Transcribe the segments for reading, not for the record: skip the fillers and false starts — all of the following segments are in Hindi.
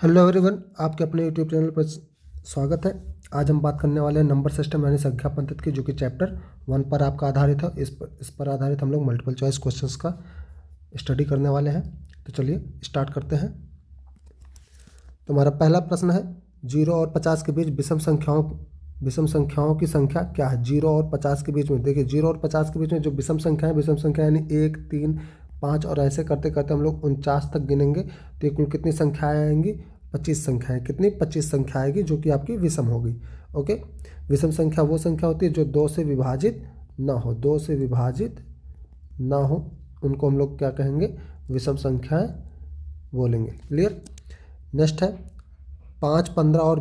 हेलो एवरीवन, आपके अपने यूट्यूब चैनल पर स्वागत है। आज हम बात करने वाले हैं नंबर सिस्टम यानी संख्या पद्धति की, जो कि चैप्टर 1 पर आपका आधारित है। इस पर आधारित हम लोग मल्टीपल चॉइस क्वेश्चंस का स्टडी करने वाले हैं। तो चलिए स्टार्ट करते हैं। तो हमारा पहला प्रश्न है, 0 और 50 के बीच विषम संख्याओं की संख्या क्या है। 0 और 50 के बीच में, देखिए 0 और 50 के बीच में जो विषम संख्या यानी 1, 3, 5 और ऐसे करते करते हम लोग 49 तक गिनेंगे। तो ये कुल कितनी संख्याएँ आएंगी? 25 संख्याएँ। कितनी? 25 संख्या आएगी, जो कि आपकी विषम होगी। ओके, विषम संख्या वो संख्या होती है जो 2 से विभाजित ना हो। 2 से विभाजित ना हो उनको हम लोग क्या कहेंगे? विषम संख्याएँ बोलेंगे। क्लियर। नेक्स्ट है, 5, 15 और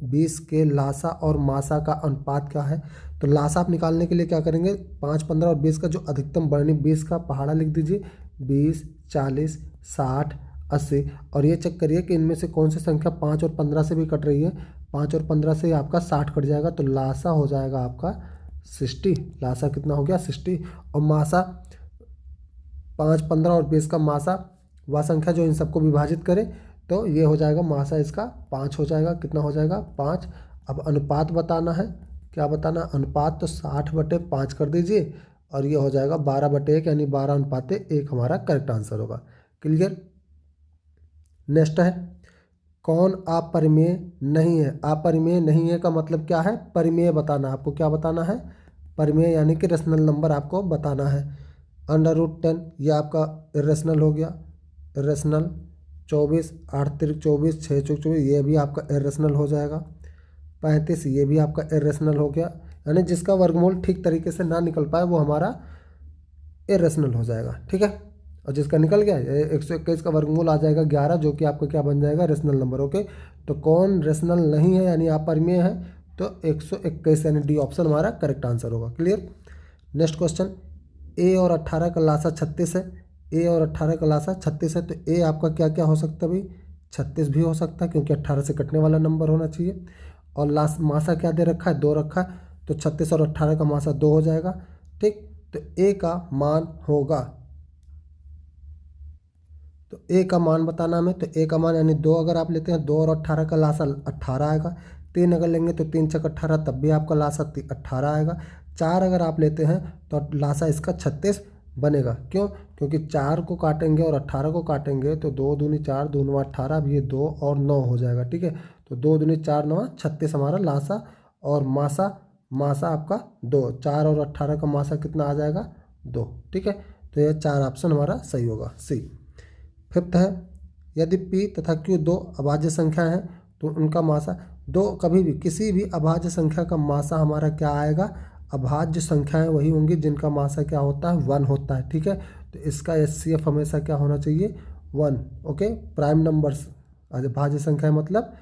20 के लासा और मासा का अनुपात क्या है। तो लासा आप निकालने के लिए क्या करेंगे? 5, 15 और 20 का जो अधिकतम वर्णी 20 का पहाड़ा लिख दीजिए। 20, 40, 60, 80 और ये चेक करिए कि इनमें से कौन सी संख्या 5 और 15 से भी कट रही है। 5 और 15 से आपका 60 कट जाएगा, तो लासा हो जाएगा आपका 60। लासा कितना हो गया? 60। और मासा 5, 15 और 20 का मासा वह संख्या जो इन सबको विभाजित करे, तो ये हो जाएगा मासा इसका 5 हो जाएगा। कितना हो जाएगा? 5। अब अनुपात बताना है। क्या बताना? अनुपात। तो 60/5 कर दीजिए और ये हो जाएगा 12/1 यानी 12:1 हमारा करेक्ट आंसर होगा। क्लियर। नेक्स्ट है, कौन अपरिमेय नहीं है। अपरिमेय नहीं है का मतलब क्या है? परिमेय बताना। आपको क्या बताना है? परिमेय यानी कि रेशनल नंबर आपको बताना है। √10 ये आपका इरेशनल हो गया। इरेशनल 24, 8 तिरिक 24, 6 चौक 24 ये भी आपका इरेशनल हो जाएगा। 35 ये भी आपका इरेशनल हो गया। यानी जिसका वर्गमूल ठीक तरीके से ना निकल पाए वो हमारा इरेशनल हो जाएगा। ठीक है। और जिसका निकल गया 121 का वर्गमूल आ जाएगा 11, जो कि आपका क्या बन जाएगा? Rational number. ओके, तो कौन रेशनल नहीं है यानी अपरिमेय है? तो 121 यानी डी ऑप्शन हमारा करेक्ट आंसर होगा। क्लियर। नेक्स्ट क्वेश्चन, ए और 18 का लासा 36 है। ए और 18 का लासा 36 है, तो ए आपका क्या क्या हो सकता है भाई? 36 भी हो सकता है, क्योंकि 18 से कटने वाला नंबर होना चाहिए। और मासा क्या दे रखा है? 2 रखा है, तो 36 और 18 का मासा 2 हो जाएगा। ठीक, तो ए का मान होगा, तो ए का मान बताना हमें। तो ए का मान यानी 2 अगर आप लेते हैं, 2 और 18 का लासा 18 आएगा। 3 अगर लेंगे तो 3 छक 18, तब भी आपका लासा 18 आएगा। 4 अगर आप लेते हैं तो लासा इसका 36 बनेगा। क्यों? क्योंकि 4 को काटेंगे और 18 को काटेंगे तो 2 दूनी 4, 2 9 18 भी, ये 2 और 9 हो जाएगा। ठीक है, तो 2 दूनी 4 9 36 हमारा लासा। और मासा आपका 2। 4 और 18 का मासा कितना आ जाएगा? 2। ठीक है, तो यह 4 ऑप्शन हमारा सही होगा, सी। फिफ्थ है, यदि P तथा Q दो अभाज्य संख्या हैं तो उनका मासा दो। कभी भी किसी भी अभाज्य संख्या का मासा हमारा क्या आएगा? अभाज्य संख्याएं वही होंगी जिनका मासा क्या होता है? 1 होता है। ठीक है, तो इसका HCF हमेशा क्या होना चाहिए? 1। ओके, प्राइम नंबर्स, अभाज्य संख्या मतलब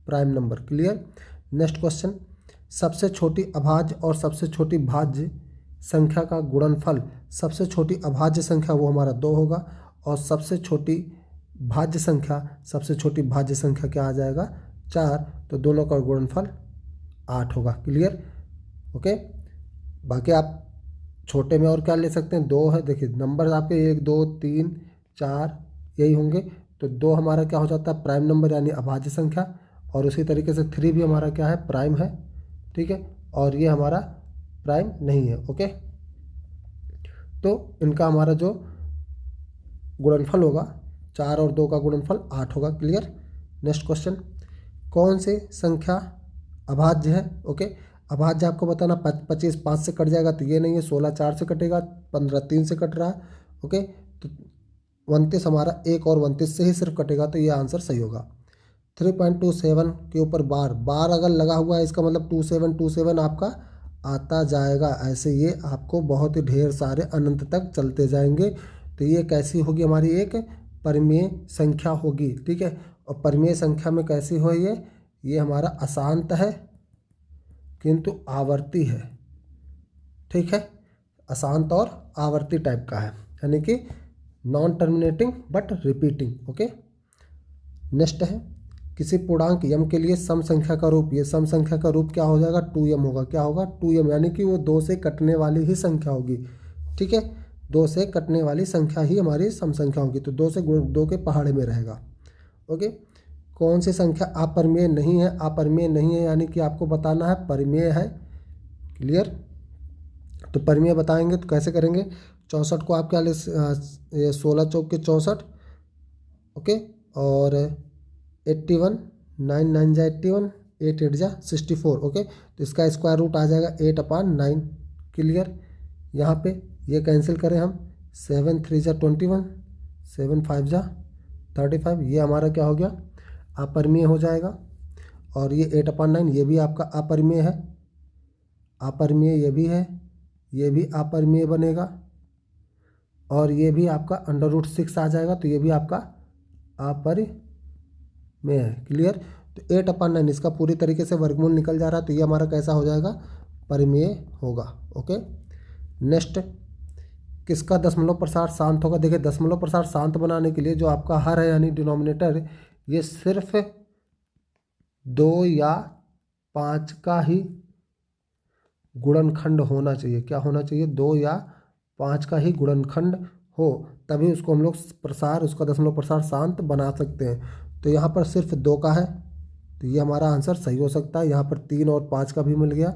prime number. Clear. Next question, सबसे छोटी अभाज्य और सबसे छोटी भाज्य संख्या का गुणनफल। सबसे छोटी अभाज्य संख्या वो हमारा 2 होगा, और सबसे छोटी भाज्य संख्या क्या आ जाएगा? 4। तो दोनों का गुणनफल 8 होगा। क्लियर। ओके, बाकी आप छोटे में और क्या ले सकते हैं? 2 है। देखिए नंबर आपके 1, 2, 3, 4 यही होंगे, तो 2 हमारा क्या हो जाता है? प्राइम नंबर यानी अभाज्य संख्या। और उसी तरीके से 3 भी हमारा क्या है? प्राइम है। ठीक है, और ये हमारा प्राइम नहीं है। ओके, तो इनका हमारा जो गुणनफल होगा 4 और 2 का गुणनफल 8 होगा। क्लियर। नेक्स्ट क्वेश्चन, कौन सी संख्या अभाज्य है? ओके, अभाज्य आपको बताना। 25 5 से कट जाएगा तो ये नहीं है। 16 4 से कटेगा। 15 3 से कट रहा है। ओके, तो 29 हमारा 1 और 29 से ही सिर्फ कटेगा, तो ये आंसर सही होगा। 3.27 के ऊपर बार अगर लगा हुआ है, इसका मतलब 2727 आपका आता जाएगा। ऐसे ये आपको बहुत ही ढेर सारे अनंत तक चलते जाएंगे। तो ये कैसी होगी? हमारी एक परिमेय संख्या होगी। ठीक है, और परिमेय संख्या में कैसी हो ये हमारा अशांत है किंतु आवर्ती है। ठीक है, अशांत और आवर्ती टाइप का है, यानी कि non terminating but repeating. Okay, next है, किसी पूर्णांक यम के लिए सम संख्या का रूप। ये सम संख्या का रूप क्या हो जाएगा? 2m होगा। क्या होगा? 2m, यानी कि वो 2 से कटने वाली ही संख्या होगी। ठीक है, 2 से कटने वाली संख्या ही हमारी सम संख्या होगी, तो 2 से 2 के पहाड़े में रहेगा। ओके, कौन सी संख्या अपरिमेय नहीं है? अपरिमेय नहीं है यानी कि आपको बताना है परिमेय है। क्लियर? तो परिमेय बताएंगे तो कैसे करेंगे? 64 को आप क्या ले 16 चौक के 64, ओके, और 81, 9 9 जा 81, 8 8 जा 64, ओके। तो इसका स्क्वायर रूट आ जाएगा 8/9। क्लियर? यहाँ पे ये कैंसिल करें हम, 7 3 जा 21, 7 5 जा 35, ये हमारा क्या हो गया? अपरिमेय हो जाएगा। और ये 8/9 ये भी आपका अपरिमेय है। अपरिमेय ये भी है, ये भी अपरिमेय बनेगा। और ये भी आपका √6 आ जाएगा, तो ये भी आपका अपरिमेय है। क्लियर? तो 8/9 इसका पूरी तरीके से वर्गमूल निकल जा रहा है, तो ये हमारा कैसा हो जाएगा? परिमेय होगा। ओके, नेक्स्ट, किसका दशमलव प्रसार शांत होगा? देखिए, दशमलव प्रसार शांत बनाने के लिए जो आपका हर है यानी डिनोमिनेटर, ये सिर्फ 2 या 5 का ही गुणनखंड होना चाहिए। क्या होना चाहिए? 2 या 5 का ही गुणनखंड हो, तभी उसको हम लोग प्रसार, उसका दशमलव प्रसार शांत बना सकते हैं। तो यहाँ पर सिर्फ 2 का है, तो ये हमारा आंसर सही हो सकता है। यहाँ पर 3 और 5 का भी मिल गया,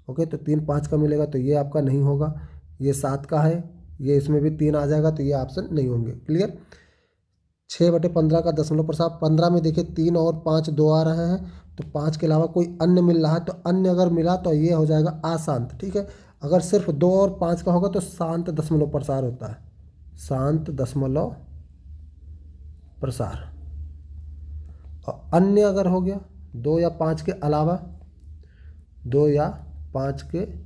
ओके, तो 3 5 का मिलेगा, तो ये आपका नहीं होगा। ये 7 का है, ये इसमें भी 3 आ जाएगा, तो ये ऑप्शन नहीं होंगे। क्लियर? 6/15 का दशमलव प्रसार, 15 में देखिए 3 और 5 2 आ रहे हैं, तो 5 के अलावा कोई अन्य मिल रहा है, तो अन्य अगर मिला तो ये हो जाएगा अशांत। ठीक है, अगर सिर्फ 2 और 5 का होगा तो शांत दशमलव प्रसार होता है, शांत दशमलव प्रसार। और अन्य अगर हो गया 2 या 5 के अलावा, 2 या 5 के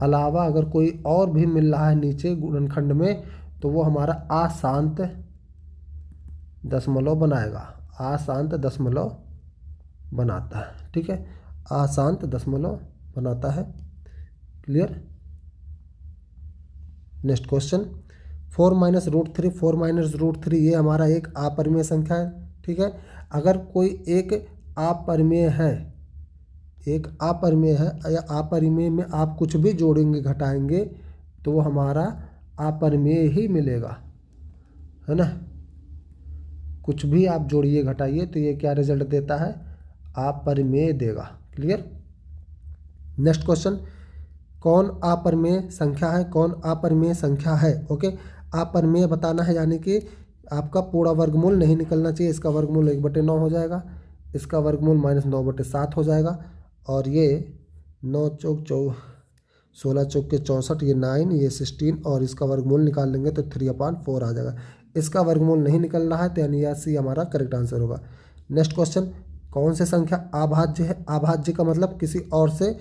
अलावा अगर कोई और भी मिल रहा है नीचे गुणनखंड में, तो वो हमारा अशांत दशमलव बनाएगा, अशांत दशमलव बनाता है। ठीक है, अशांत दशमलव बनाता है। क्लियर? नेक्स्ट क्वेश्चन, 4 - √3, 4 - √3 ये हमारा एक अपरिमेय संख्या है। ठीक है, अगर कोई एक अपरिमेय है, एक अपरिमेय है या अपरिमेय में आप कुछ भी जोड़ेंगे घटाएंगे तो वो हमारा अपरिमेय ही मिलेगा, है ना। कुछ भी आप जोड़िए घटाइए तो ये क्या रिजल्ट देता है? अपरिमेय देगा। क्लियर? नेक्स्ट क्वेश्चन, कौन अपरिमेय संख्या है? कौन अपरिमेय संख्या है? ओके, अपरिमेय बताना है यानी कि आपका पूरा वर्गमूल नहीं निकलना चाहिए। इसका वर्गमूल 1/9 हो जाएगा, इसका वर्गमूल -9/7 हो जाएगा, और ये 9 चौक 16 चौक के 64, ये 9, ये 16, और इसका वर्गमूल निकाल लेंगे तो 3/4 आ जाएगा। इसका वर्गमूल नहीं निकल रहा है, तो यानी यह सी हमारा करेक्ट आंसर होगा। नेक्स्ट क्वेश्चन, कौन सी संख्या अभाज्य है? अभाज्य का मतलब किसी और से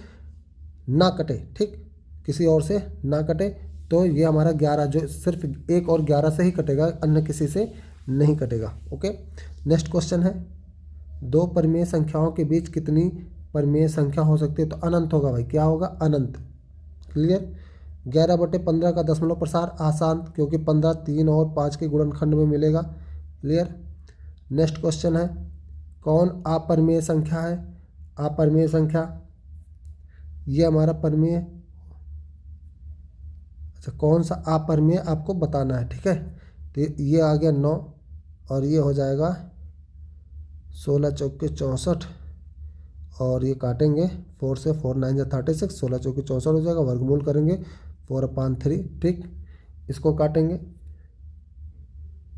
ना कटे। ठीक, किसी और से ना कटे, तो ये हमारा 11, जो सिर्फ 1 और 11 से ही कटेगा, अन्य किसी से नहीं कटेगा। ओके, नेक्स्ट क्वेश्चन है, 2 परिमेय संख्याओं के बीच कितनी परिमेय संख्या हो सकती है? तो अनंत होगा भाई, क्या होगा? अनंत। क्लियर? 11/15 का दशमलव प्रसार अशांत, क्योंकि 15 3 और 5 के गुणनखंड में मिलेगा। क्लियर? नेक्स्ट क्वेश्चन है, कौन अपरिमेय संख्या है? अपरिमेय संख्या, ये हमारा परिमेय, अच्छा कौन सा अपरिमेय आपको बताना है। ठीक है, तो ये आ गया 9, और ये हो जाएगा 16 चौक के 64, और ये काटेंगे 4 से, 4 9 जा 36, 16 चौक के 64 हो जाएगा, वर्गमूल करेंगे 4/3। ठीक, इसको काटेंगे,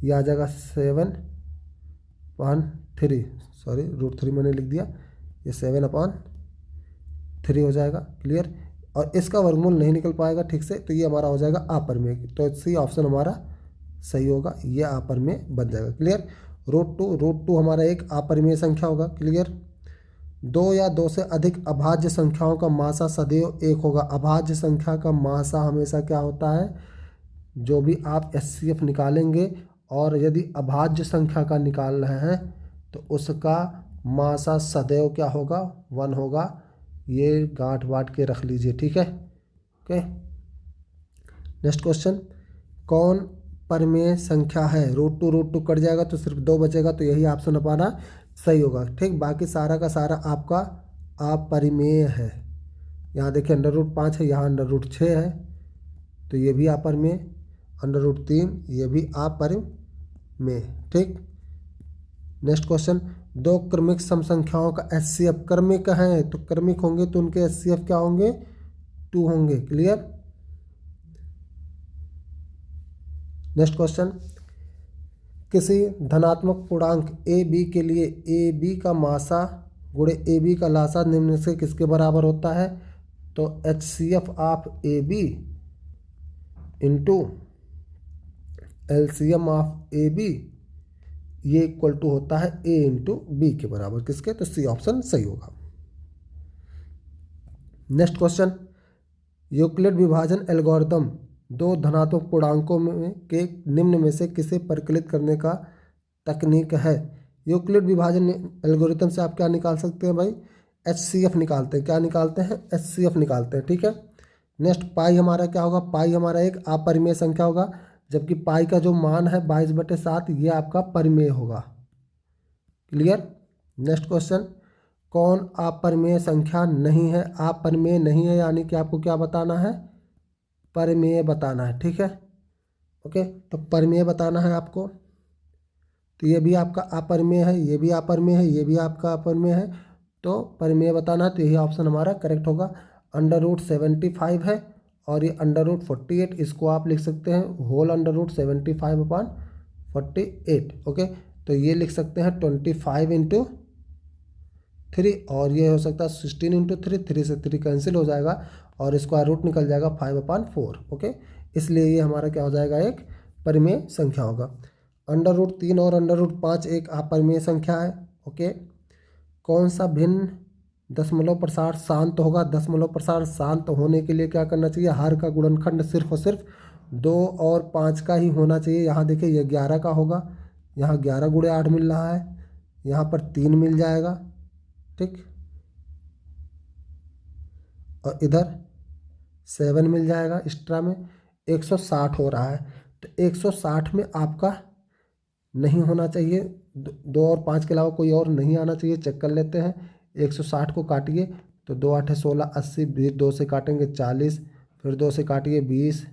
ये आ जाएगा 7/3, सॉरी √3 मैंने लिख दिया, ये 7/3 हो जाएगा। क्लियर? और इसका वर्गमूल नहीं निकल पाएगा ठीक से, तो ये हमारा हो जाएगा अपरिमेय। तो सी ऑप्शन हमारा सही होगा, ये अपरिमेय बन जाएगा। क्लियर? √2 हमारा एक अपरिमेय संख्या होगा। क्लियर? 2 या 2 से अधिक अभाज्य संख्याओं का मासा सदैव 1 होगा। अभाज्य संख्या का मासा हमेशा क्या होता है? जो भी आप HCF निकालेंगे, और यदि अभाज्य संख्या का निकाल रहे हैं तो उसका मासा सदैव क्या होगा? 1 होगा। ये गांठ बांट के रख लीजिए। ठीक है, ओके। नेक्स्ट क्वेश्चन, कौन परिमेय संख्या है? √2 कट जाएगा तो सिर्फ 2 बचेगा, तो यही ऑप्शन हमारा सही होगा। ठीक, बाकी सारा का सारा आपका अपरिमेय है। यहाँ देखिए √5 है, यहाँ √6 है, तो ये भी अपरिमेय। √3 ये भी अपरिमेय। ठीक, नेक्स्ट क्वेश्चन, दो क्रमिक सम संख्याओं का एचसीएफ क्रमिक है तो क्रमिक होंगे तो उनके एचसीएफ क्या होंगे, 2 होंगे। क्लियर। नेक्स्ट क्वेश्चन, किसी धनात्मक पूर्णांक ए बी के लिए ए बी का मासा गुणे ए बी का लासा निम्न से किसके बराबर होता है, तो H C F of a b into L C M of a b ये इक्वल टू होता है ए इंटू बी के बराबर, किसके, तो सी ऑप्शन सही होगा। नेक्स्ट क्वेश्चन, यूक्लिड विभाजन एल्गोरिथम दो धनात्मक पूर्णांकों में के निम्न में से किसे परिकलित करने का तकनीक है। यूक्लिड विभाजन एल्गोरिथम से आप क्या निकाल सकते हैं भाई, एच सी एफ निकालते हैं। क्या निकालते हैं, एच सी एफ निकालते हैं। ठीक है। नेक्स्ट, पाई हमारा क्या होगा, पाई हमारा एक अपरिमेय संख्या होगा, जबकि पाई का जो मान है 22/7 ये आपका परिमेय होगा। क्लियर। नेक्स्ट क्वेश्चन, कौन अपरिमेय संख्या नहीं है, अपरिमेय नहीं है यानी कि आपको क्या बताना है, परिमेय बताना है। ठीक है। ओके, तो परिमेय बताना है आपको, तो ये भी आपका अपरिमेय है, ये भी अपरिमेय है, ये भी आपका अपरिमेय है, तो परिमेय बताना है, तो यही ऑप्शन हमारा करेक्ट होगा। √75 है और ये √48, इसको आप लिख सकते हैं होल √75/48। ओके, तो ये लिख सकते हैं 25 × 3 और ये हो सकता है 16 × 3, 3 से 3 कैंसिल हो जाएगा और स्क्वायर रूट निकल जाएगा 5/4। ओके, इसलिए ये हमारा क्या हो जाएगा, एक परिमेय संख्या होगा। √3 और √5 एक अपरिमेय संख्या है। ओके, कौन सा भिन्न दशमलव प्रसार शांत होगा, दशमलव प्रसार शांत होने के लिए क्या करना चाहिए, हर का गुणनखंड सिर्फ और सिर्फ 2 और 5 का ही होना चाहिए। यहाँ देखिए ये 11 का होगा, यहाँ 11 × 8 मिल रहा है, यहाँ पर 3 मिल जाएगा। ठीक, और इधर 7 मिल जाएगा एक्स्ट्रा में, 160 हो रहा है। तो 160 में आपका नहीं होना चाहिए, 2 और 5 के अलावा कोई और नहीं आना चाहिए। चेक कर लेते हैं, 160 को काटिए तो 2 8 16 80, 2 से काटेंगे 40, फिर 2 से काटिए 20,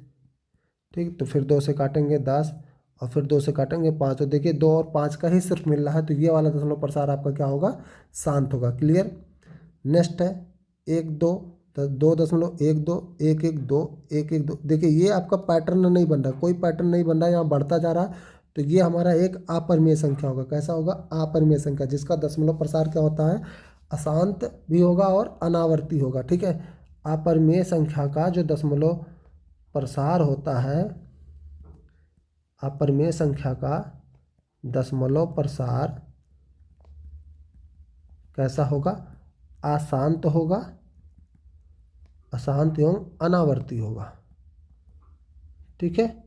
ठीक, तो फिर 2 से काटेंगे 10 और फिर 2 से काटेंगे 5। तो देखिए 2 और 5 का ही सिर्फ मिल रहा है, तो ये वाला दशमलव प्रसार आपका क्या होगा, शांत होगा। क्लियर। नेक्स्ट है 1 2, 2.12 1 1 2 1 1 2। देखिए ये आपका पैटर्न नहीं बन रहा, कोई पैटर्न नहीं बन रहा है, यहाँ बढ़ता जा रहा है, तो ये हमारा एक अपरिमेय संख्या होगा। कैसा होगा, अपरिमेय संख्या, जिसका दशमलव प्रसार क्या होता है, अशांत भी होगा और अनावर्ती होगा। ठीक है, अपरिमेय संख्या का जो दशमलव प्रसार होता है, अपरिमेय संख्या का दशमलव प्रसार कैसा होगा, अशांत होगा, अशांत एवं अनावर्ती होगा। ठीक है।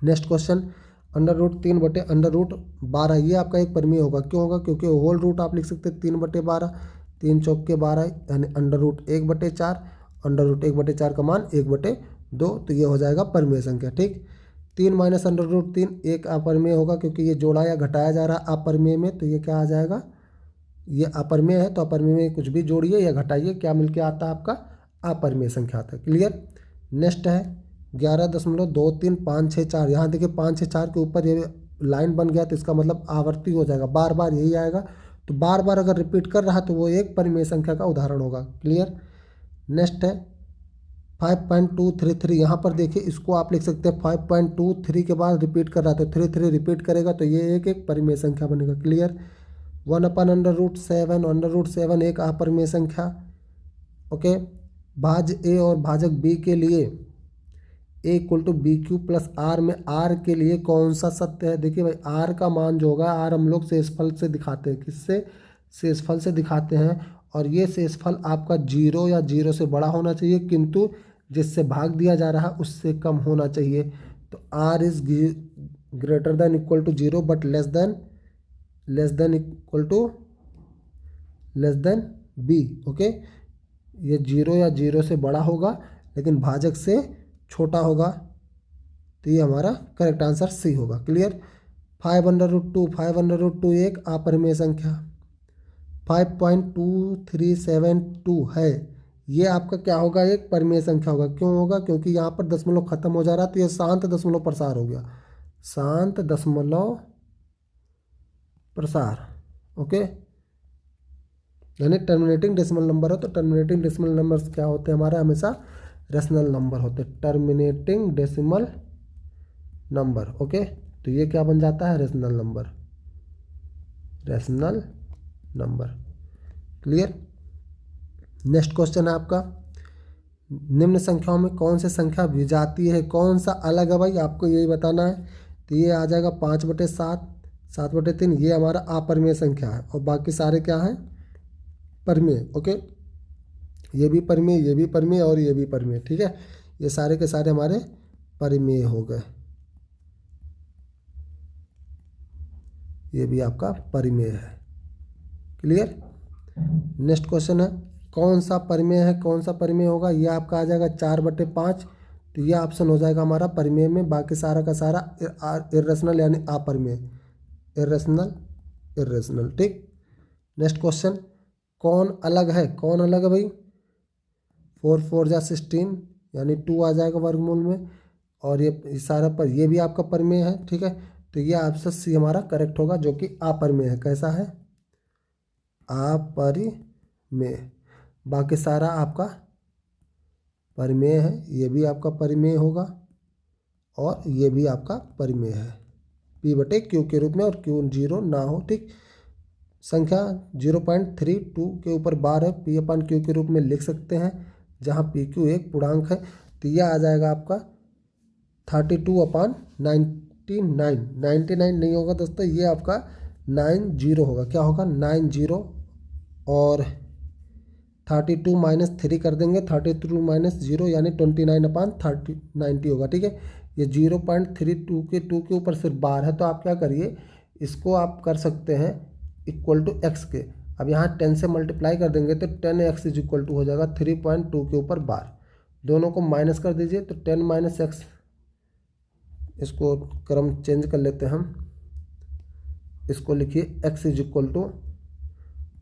नेक्स्ट क्वेश्चन, √3/√12 ये आपका एक परिमेय होगा। क्यों होगा, क्योंकि होल रूट आप लिख सकते हैं 3/12, 3 चौके 12 यानी √1/4, √1/4 का मान 1/2, तो ये हो जाएगा परिमेय संख्या। ठीक, 3 - √3 एक अपरिमेय होगा, क्योंकि ये जोड़ा या घटाया जा रहा है अपरिमेय में, तो ये क्या आ जाएगा, ये अपरिमेय है, तो अपरिमेय में कुछ भी जोड़िए या घटाइए, क्या मिलके आता है आपका, अपरिमेय संख्या आता है। क्लियर। नेक्स्ट है 11.2356 यहाँ देखिए 564 के ऊपर ये लाइन बन गया, तो इसका मतलब आवर्ती हो जाएगा, बार बार यही आएगा, तो बार बार अगर रिपीट कर रहा तो वो एक परिमेय संख्या का उदाहरण होगा। क्लियर। नेक्स्ट है 5.233 यहाँ पर देखिए, इसको आप लिख सकते हैं 5.23 के बाद रिपीट कर रहा है, तो 3 रिपीट करेगा, तो ये एक परिमेय संख्या बनेगा। क्लियर। 1/√7, √7 एक अपरिमेय संख्या। ओके, भाज्य ए और भाजक बी के लिए A = BQ + R में R के लिए कौन सा सत्य है। देखिए भाई R का मान जो होगा, R हम लोग शेषफल से दिखाते हैं, किससे, शेषफल से दिखाते हैं, और ये शेषफल आपका 0 या 0 से बड़ा होना चाहिए, किंतु जिससे भाग दिया जा रहा है उससे कम होना चाहिए। तो R is greater than equal to 0 but less than B। Okay, ये 0 या 0 से बड़ा होगा लेकिन भाजक से छोटा होगा, तो ये हमारा करेक्ट आंसर सी होगा। क्लियर। 5/2 एक अपरिमेय संख्या, 5.2372 है, ये आपका क्या होगा, एक परिमेय संख्या होगा। क्यों होगा, क्योंकि यहाँ पर दशमलव खत्म हो जा रहा है, तो ये शांत दशमलव प्रसार हो गया, शांत दशमलव प्रसार। ओके, यानी टर्मिनेटिंग डेसिमल नंबर हो तो टर्मिनेटिंग डेसिमल नंबर क्या होते हैं हमारे, हमेशा रेशनल नंबर होते हैं, टर्मिनेटिंग डेसिमल नंबर। ओके, तो ये क्या बन जाता है, rational number, rational number. Clear. Next question है आपका, निम्न संख्याओं में कौन सी संख्या विजातीय है, कौन सा अलग है भाई, आपको यही बताना है। तो ये आ जाएगा 5/7, 7/3, ये हमारा अपरिमेय संख्या है और बाकी सारे क्या हैं, परिमेय। ओके, ये भी परिमेय, ये भी परिमेय और ये भी परिमेय। ठीक है, ये सारे के सारे हमारे परिमेय हो गए, ये भी आपका परिमेय है। क्लियर। नेक्स्ट क्वेश्चन है, कौन सा परिमेय है, कौन सा परिमेय होगा, ये आपका आ जाएगा 4/5। तो ये ऑप्शन हो जाएगा हमारा परिमेय में, बाकी सारा का सारा इर्रेशनल यानी अपरिमेय, इर्रेशनल, इर्रेशनल। ठीक। नेक्स्ट क्वेश्चन, कौन अलग है, कौन अलग है भाई, 4 4 जा 16 यानी 2 आ जाएगा वर्गमूल में, और ये सारा पर ये भी आपका परिमेय है। ठीक है, तो ये ऑप्शन सी हमारा करेक्ट होगा, जो कि अपरिमेय है। कैसा है, अपरिमेय। बाकी सारा आपका परिमेय है, ये भी आपका परिमेय होगा और ये भी आपका परिमेय है, P/Q के रूप में, और Q 0 ना हो। ठीक, संख्या 0.32 के ऊपर बार है, P/Q के रूप में लिख सकते हैं, जहाँ PQ एक पूर्णांक है। तो यह आ जाएगा आपका 32/99, 99 नहीं होगा दोस्तों, ये आपका 90 होगा। क्या होगा, 90, और 32 - 3 कर देंगे, 32 - 0 यानी 29/90 होगा। ठीक है, ये 0.32 के 2 के ऊपर सिर्फ बार है, तो आप क्या करिए, इसको आप कर सकते हैं इक्वल टू x के। अब यहाँ 10 से मल्टीप्लाई कर देंगे तो 10x = हो जाएगा 3.2 के ऊपर बार। दोनों को माइनस कर दीजिए तो 10 - x, इसको क्रम चेंज कर लेते हैं हम, इसको लिखिए x =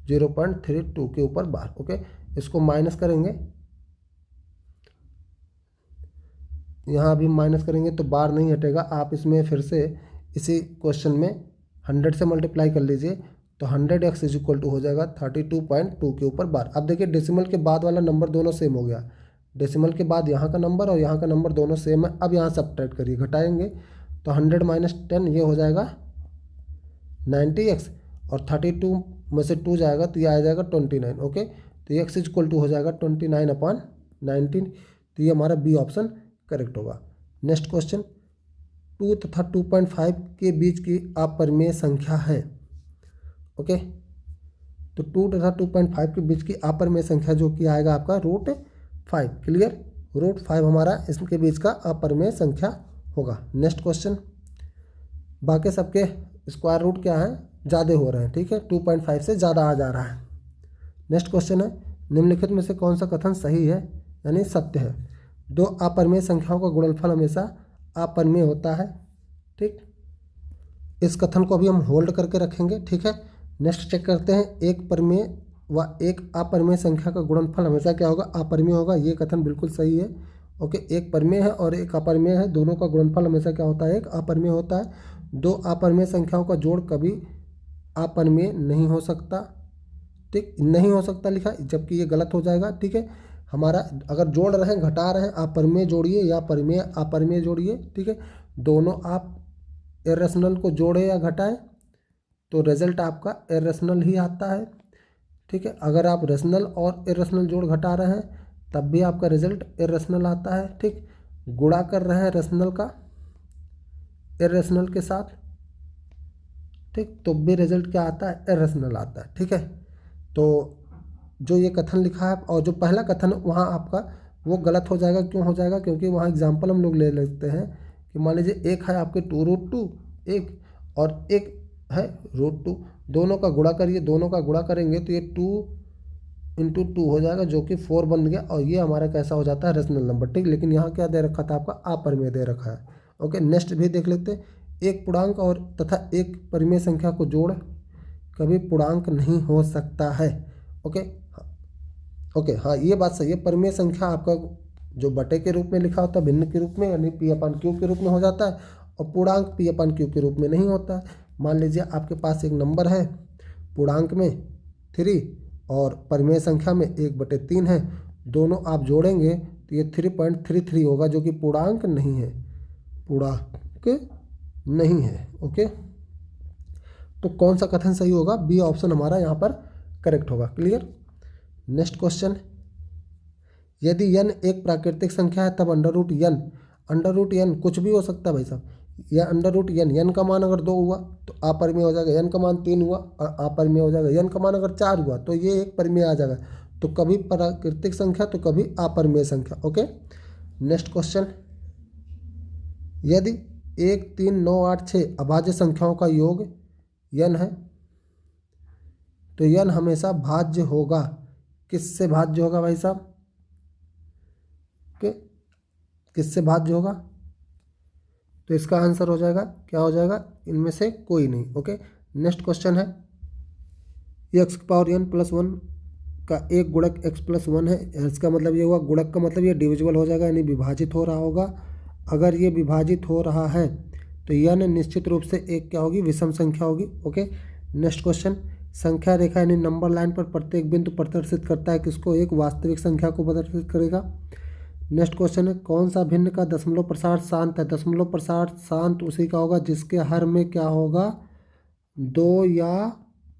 0.32 के ऊपर बार। ओके, इसको माइनस करेंगे, यहाँ भी माइनस करेंगे तो बार नहीं हटेगा। आप इसमें फिर से इसी क्वेश्चन में 100 से मल्टीप्लाई कर लीजिए, तो 100x = हो जाएगा 32.2 के ऊपर बार। अब देखिए डेसिमल के बाद वाला नंबर दोनों सेम हो गया, डेसिमल के बाद यहाँ का नंबर और यहाँ का नंबर दोनों सेम है। अब यहाँ सब्ट्रैक्ट करिए, घटाएंगे तो 100 - 10 ये हो जाएगा 90x, और 32 में से 2 जाएगा तो ये आ जाएगा 29। ओके, तो x = हो जाएगा 29/19। तो ये हमारा बी ऑप्शन करेक्ट होगा। नेक्स्ट क्वेश्चन, 2 तथा 2.5 के बीच की अपरिमेय संख्या है। ओके, तो 2 तथा 2.5 के बीच की अपरिमेय संख्या जो कि आएगा आपका √5। क्लियर, √5 हमारा इसके बीच का अपरिमेय संख्या होगा। नेक्स्ट क्वेश्चन, बाकी सबके स्क्वायर रूट क्या है, ज़्यादा हो रहे हैं। ठीक है, 2.5 से ज़्यादा आ जा रहा है। नेक्स्ट क्वेश्चन है, निम्नलिखित में से कौन सा कथन सही है यानी सत्य है, 2 अपरिमेय संख्याओं का गुणनफल हमेशा अपरिमेय होता है। ठीक, इस कथन को अभी हम होल्ड करके रखेंगे। ठीक है, नेक्स्ट चेक करते हैं, एक परिमेय व एक अपरिमेय संख्या का गुणनफल हमेशा क्या होगा, अपरिमेय होगा। ये कथन बिल्कुल सही है। ओके, एक परिमेय है और एक अपरिमेय है, दोनों का गुणनफल हमेशा क्या होता है, एक अपरिमेय होता है। 2 अपरिमेय संख्याओं का जोड़ कभी अपरिमेय नहीं हो सकता। ठीक, नहीं हो सकता लिखा, जबकि ये गलत हो जाएगा। ठीक है, हमारा अगर जोड़ रहे हैं, घटा रहे हैं, अपरिमेय जोड़िए या परिमेय अपरिमेय जोड़िए। ठीक है, दोनों आप इरेशनल को जोड़े या घटाएं तो रिजल्ट आपका इरेशनल ही आता है। ठीक है, अगर आप रेशनल और इरेशनल जोड़ घटा रहे हैं तब भी आपका रिजल्ट इरेशनल आता है। ठीक, गुणा कर रहे हैं रेशनल का इरेशनल के साथ, ठीक, तो भी रिजल्ट क्या आता है, इरेशनल आता है। ठीक है, तो जो ये कथन लिखा है और जो पहला कथन वहाँ आपका वो गलत हो जाएगा। क्यों हो जाएगा, क्योंकि वहाँ एग्जाम्पल हम लोग ले लेते हैं कि मान लीजिए एक है आपके 2√2 एक, और एक है √2, दोनों का गुणा करिए, दोनों का गुणा करेंगे तो ये 2 × 2 हो जाएगा, जो कि 4 बन गया, और ये हमारा कैसा हो जाता है, रेशनल नंबर। ठीक, लेकिन यहाँ क्या दे रखा था आपका, अपरिमेय दे रखा है। ओके, नेक्स्ट भी देख लेते हैं, एक पूर्णांक और तथा एक परिमेय संख्या को जोड़ कभी पूर्णांक नहीं हो सकता है। ओके, ओके, हाँ ये बात सही है, परिमेय संख्या आपका जो बटे के रूप में लिखा होता है, भिन्न के रूप में यानी P/Q के रूप में हो जाता है, और पूर्णांक P/Q के रूप में नहीं होता है। मान लीजिए आपके पास एक नंबर है पूर्णांक में 3 और परिमेय संख्या में 1/3 है, दोनों आप जोड़ेंगे तो ये 3.33 होगा, जो कि पूर्णांक नहीं है, पूर्णांक नहीं है। ओके, तो कौन सा कथन सही होगा? बी ऑप्शन हमारा यहाँ पर करेक्ट होगा। क्लियर। नेक्स्ट क्वेश्चन, यदि n एक प्राकृतिक संख्या है तब अंडर रूट n कुछ भी हो सकता है भाई साहब, या अंडर रूट n का मान अगर 2 हुआ तो अपरिमेय हो जाएगा, n का मान 3 हुआ अपरिमेय हो जाएगा, n का मान अगर 4 हुआ तो ये एक परिमेय आ जाएगा। तो कभी प्राकृतिक संख्या तो कभी अपरिमेय संख्या। ओके। नेक्स्ट क्वेश्चन, यदि 1 3 9 8 6 अभाज्य संख्याओं का योग n है तो n हमेशा भाज्य होगा। किससे भाज्य होगा भाई साहब? किससे भाज्य होगा? तो इसका आंसर हो जाएगा, क्या हो जाएगा? इनमें से कोई नहीं। ओके। नेक्स्ट क्वेश्चन है, x⁴n+1 का एक गुणक x+1 है। इसका मतलब ये हुआ, गुणक का मतलब ये डिविजिबल हो जाएगा, यानी विभाजित हो रहा होगा। अगर ये विभाजित हो रहा है तो n निश्चित रूप से एक क्या होगी? विषम संख्या होगी। ओके। नेक्स्ट क्वेश्चन, संख्या रेखा यानी नंबर लाइन पर प्रत्येक बिंदु प्रदर्शित करता है किसको? एक वास्तविक संख्या को प्रदर्शित करेगा। नेक्स्ट क्वेश्चन है, कौन सा भिन्न का दशमलव प्रसार शांत है? दशमलव प्रसार शांत उसी का होगा जिसके हर में क्या होगा? 2 या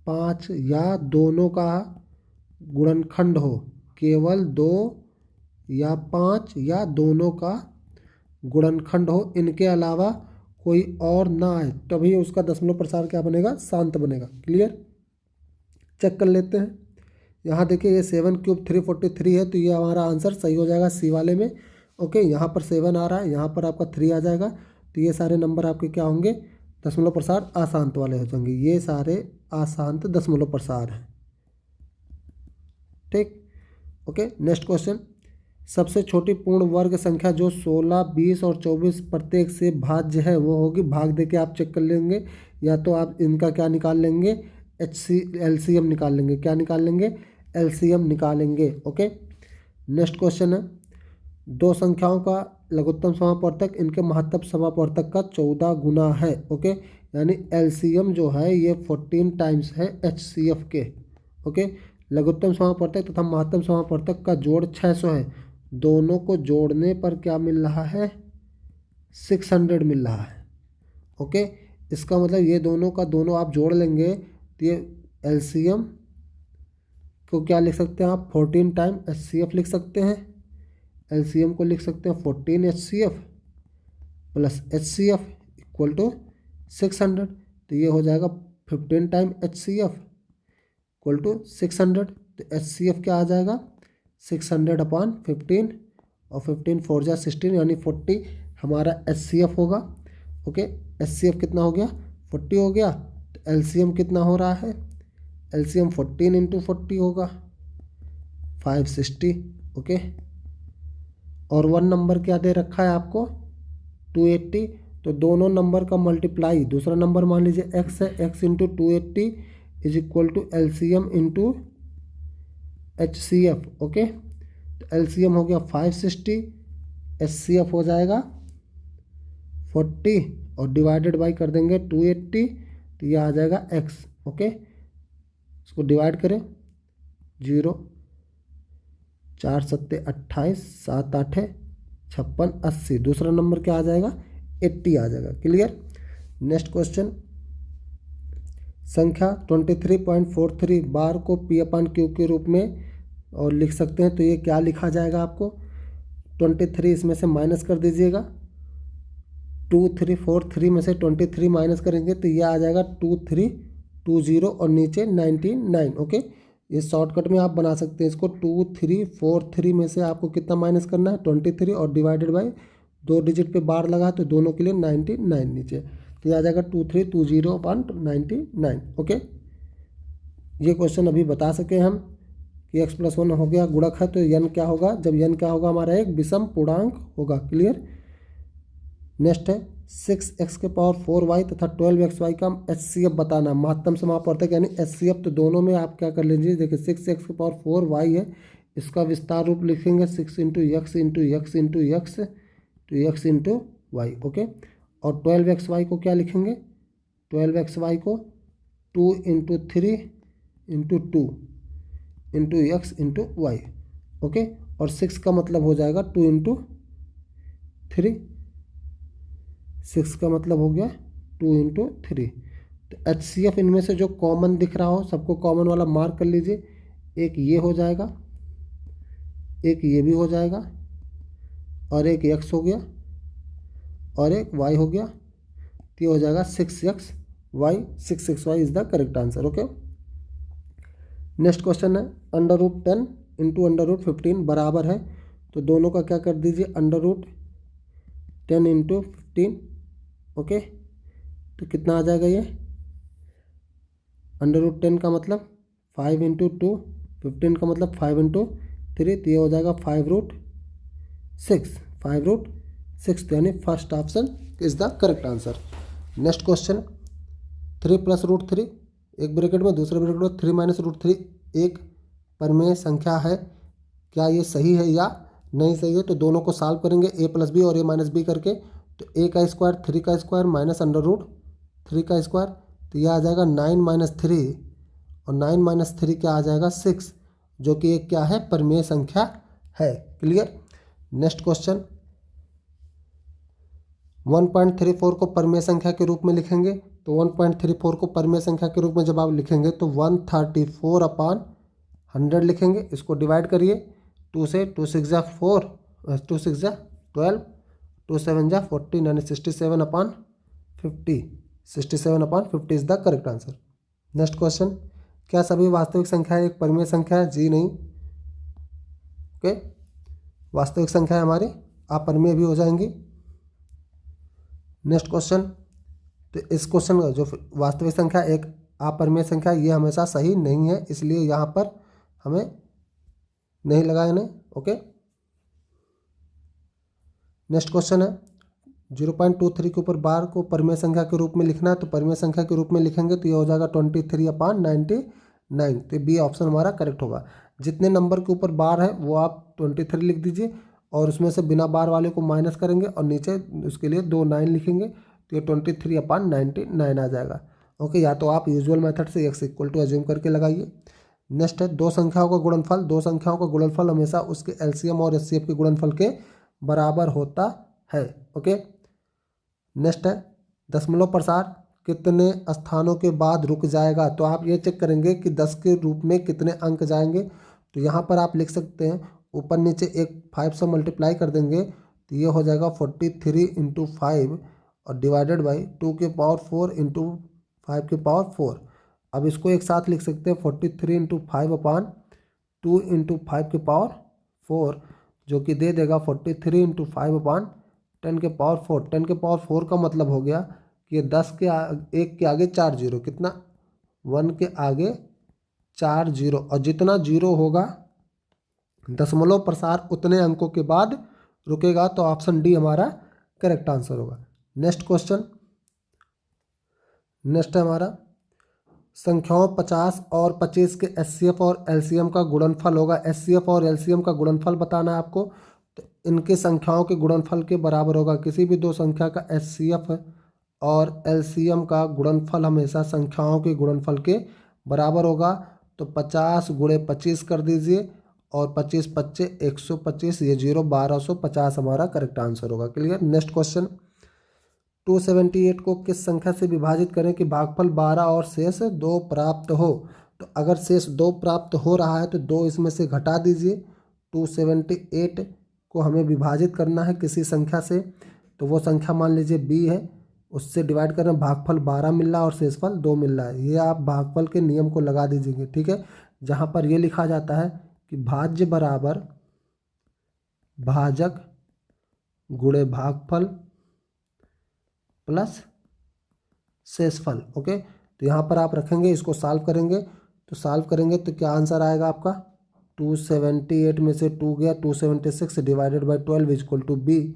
5 या दोनों का गुणनखंड हो। केवल 2 या 5 या दोनों का गुणनखंड हो, इनके अलावा कोई और ना आए, तभी उसका दशमलव प्रसार क्या बनेगा? शांत बनेगा। क्लियर। चेक कर लेते हैं। यहाँ देखिए, ये 7³ 343 है, तो ये हमारा आंसर सही हो जाएगा सी वाले में। ओके, यहाँ पर 7 आ रहा है, यहाँ पर आपका 3 आ जाएगा, तो ये सारे नंबर आपके क्या होंगे? दशमलव प्रसार अशांत वाले हो जाएंगे। ये सारे अशांत दशमलव प्रसार हैं। ठीक। ओके। नेक्स्ट क्वेश्चन, सबसे छोटी पूर्ण वर्ग संख्या जो 16, 20 और 24 प्रत्येक से भाज्य है वो होगी। भाग दे के आप चेक कर लेंगे, या तो आप इनका क्या निकाल लेंगे? LCM निकाल लेंगे। क्या निकाल लेंगे? LCM निकालेंगे। ओके। नेक्स्ट क्वेश्चन है, दो संख्याओं का लघुत्तम समापवर्तक इनके महत्तम समापवर्तक का 14 गुना है। ओके, यानी LCM जो है ये 14 टाइम्स है HCF के। ओके, लघुत्तम समापवर्तक तथा महत्तम समापवर्तक का जोड़ 600 है। दोनों को जोड़ने पर क्या मिल रहा है? 600 मिल रहा है। ओके, इसका मतलब ये दोनों का दोनों आप जोड़ लेंगे तो ये LCM को क्या लिख सकते हैं आप? 14 टाइम HCF लिख सकते हैं। LCM को लिख सकते हैं 14 HCF plus HCF equal to 600, तो ये हो जाएगा 15 टाइम HCF इक्वल टू 600। तो HCF क्या आ जाएगा? 600/15, और 15 4 जा 16 यानी 40 हमारा HCF होगा। ओके, HCF कितना हो गया? 40 हो गया। तो LCM कितना हो रहा है? LCM 14 × 40 होगा, 560। ओके, और 1 नंबर क्या दे रखा है आपको? 280। तो दोनों नंबर का मल्टीप्लाई, दूसरा नंबर मान लीजिए x है, x × 280 is equal to LCM × HCF। Okay, तो LCM हो गया 560, HCF हो जाएगा 40, और डिवाइडेड बाई कर देंगे 280, तो ये आ जाएगा x। ओके, इसको डिवाइड करें, 0 4 7 28 7 8 56 80। दूसरा नंबर क्या आ जाएगा? 80 आ जाएगा। क्लियर। नेक्स्ट क्वेश्चन, संख्या 23.43 बार को P/Q के रूप में और लिख सकते हैं, तो ये क्या लिखा जाएगा आपको? 23 इसमें से माइनस कर दीजिएगा, 2343 में से 23 माइनस करेंगे तो ये आ जाएगा 2320 और नीचे 99। ओके, ये शॉर्टकट में आप बना सकते हैं इसको। 2343 में से आपको कितना माइनस करना है? 23, और डिवाइडेड बाई 2 डिजिट पे बार लगा तो दोनों के लिए 99 नीचे, तो ये आ जाएगा 2320/99। ओके, ये क्वेश्चन अभी बता सके हम कि x+1 हो गया गुणक है, तो n क्या होगा? जब n क्या होगा? हमारा एक विषम पूर्णांक होगा। क्लियर। नेक्स्ट है 6x⁴y तथा 12xy का HCF बताना। महत्तम समापवर्तक यानी HCF, तो दोनों में आप क्या कर लीजिए? देखिए 6x⁴y है, इसका विस्तार रूप लिखेंगे 6 × x × x × x, तो x × y। ओके, और 12xy को क्या लिखेंगे? 12xy को 2 into 3 into 2 into x into y. Okay, और 6 का मतलब हो जाएगा 2 इंटू 3, 6 का मतलब हो गया 2 इंटू 3। तो HCF इनमें से जो कॉमन दिख रहा हो सबको कॉमन वाला मार्क कर लीजिए। एक ये हो जाएगा, एक ये भी हो जाएगा, और एक x हो गया, और एक y हो गया। तो ये हो जाएगा 6xy, 6xy is the correct answer. Okay, next question है √10 इंटू √15 बराबर है, तो दोनों का क्या कर दीजिए, √10 इंटू 15। ओके, तो कितना आ जाएगा ये, √10 का मतलब 5 इंटू 2, 15 का मतलब 5 इंटू 3, तो ये हो जाएगा 5√6, 5√6, यानी first option is the correct answer. Next question 3 + √3, एक ब्रैकेट में दूसरे ब्रैकेट में 3 - √3 एक परिमेय संख्या है, क्या ये सही है या नहीं सही है। तो दोनों को सॉल्व करेंगे a + b और a - b करके। तो a का स्क्वायर 3 का स्क्वायर माइनस √3 का स्क्वायर, तो यह आ जाएगा 9 - 3, और 9 - 3 क्या आ जाएगा 6, जो कि एक क्या है, परिमेय संख्या है। क्लियर। नेक्स्ट क्वेश्चन 1.34 को परिमेय संख्या के रूप में लिखेंगे। तो 1.34 को परिमेय संख्या के रूप में जब आप लिखेंगे तो 134/100 लिखेंगे। इसको डिवाइड करिए 2 से, 2 6 जा 4, 2 6 जा 12, 2 7 जा 14, यानी 67/50, 67/50 is the correct answer. Next question, क्या सभी वास्तविक संख्याएं एक परिमेय संख्या है? जी नहीं। ओके, वास्तविक संख्या हमारी अपरिमेय भी हो जाएंगी। नेक्स्ट क्वेश्चन, तो इस क्वेश्चन का जो वास्तविक संख्या एक अपरिमेय संख्या, ये हमेशा सही नहीं है, इसलिए यहाँ पर हमें नहीं लगाना है। ओके, नेक्स्ट क्वेश्चन है 0.23 के ऊपर बार को परिमेय संख्या के रूप में लिखना है। तो परिमेय संख्या के रूप में लिखेंगे तो ये हो जाएगा 23/99, तो बी ऑप्शन हमारा करेक्ट होगा। जितने नंबर के ऊपर बार है वो आप 23 लिख दीजिए, और उसमें से बिना बार वाले को माइनस करेंगे और नीचे उसके लिए 2 9 लिखेंगे, तो ये 23/99 आ जाएगा। ओके, या तो आप यूजुअल मेथड से x = अज्यूम करके लगाइए। नेक्स्ट है दो संख्याओं का गुणनफल। दो संख्याओं का गुणनफल हमेशा उसके LCM और HCF के गुणनफल के बराबर होता है। ओके, नेक्स्ट है दशमलव प्रसार कितने स्थानों के बाद रुक जाएगा। तो आप ये चेक करेंगे कि 10 के रूप में कितने अंक जाएंगे। तो यहाँ पर आप लिख सकते हैं, ऊपर नीचे एक 5 से मल्टीप्लाई कर देंगे तो ये हो जाएगा 43 × 5 और डिवाइडेड बाई 2 की पावर 4 × 5 की पावर 4। अब इसको एक साथ लिख सकते हैं 43 × 5/2 × 5 की पावर 4, जो कि दे देगा 43 × 5/10 के पावर 4। 10 के पावर 4 का मतलब हो गया कि 10 के 1 के आगे 4 जीरो, कितना 1 के आगे 4 जीरो, और जितना जीरो होगा दशमलव प्रसार उतने अंकों के बाद रुकेगा। तो ऑप्शन डी हमारा करेक्ट आंसर होगा। नेक्स्ट क्वेश्चन, नेक्स्ट है हमारा संख्याओं 50 और 25 के HCF और LCM का गुणनफल होगा। HCF और LCM का गुणनफल बताना है आपको। तो इनके संख्याओं के गुणनफल के बराबर होगा। किसी भी दो संख्या का HCF और LCM का गुणनफल हमेशा संख्याओं के गुणनफल के बराबर होगा। तो 50 × 25 कर दीजिए, और 25 × 25 125, ये 0 1250 हमारा करेक्ट आंसर होगा। क्लियर। नेक्स्ट क्वेश्चन 278 को किस संख्या से विभाजित करें कि भागफल 12 और शेष 2 प्राप्त हो। तो अगर शेष 2 प्राप्त हो रहा है तो 2 इसमें से घटा दीजिए। 278 को हमें विभाजित करना है किसी संख्या से, तो वो संख्या मान लीजिए b है, उससे डिवाइड करना, भागफल 12 मिल रहा है और शेषफल 2 मिल रहा है। ये आप भागफल के नियम को लगा दीजिएगा। ठीक है, जहाँ पर ये लिखा जाता है कि भाज्य बराबर भाजक गुणे भागफल प्लस शेषफल। ओके, तो यहाँ पर आप रखेंगे, इसको सॉल्व करेंगे। तो सॉल्व करेंगे तो क्या आंसर आएगा आपका, 278 में से 2 गया, 276 divided by 12 equal to b।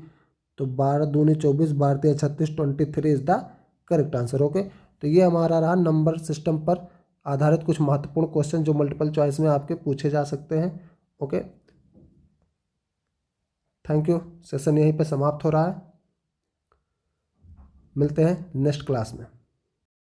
तो 12 दूनी 24, 12 तिया 36, 23 is the correct answer. Okay, तो ये हमारा रहा नंबर सिस्टम पर आधारित कुछ महत्वपूर्ण क्वेश्चन जो मल्टीपल चॉइस में आपके पूछे जा सकते हैं। Okay, thank you. सेशन यहीं पे समाप्त हो रहा है। मिलते हैं नेक्स्ट क्लास में।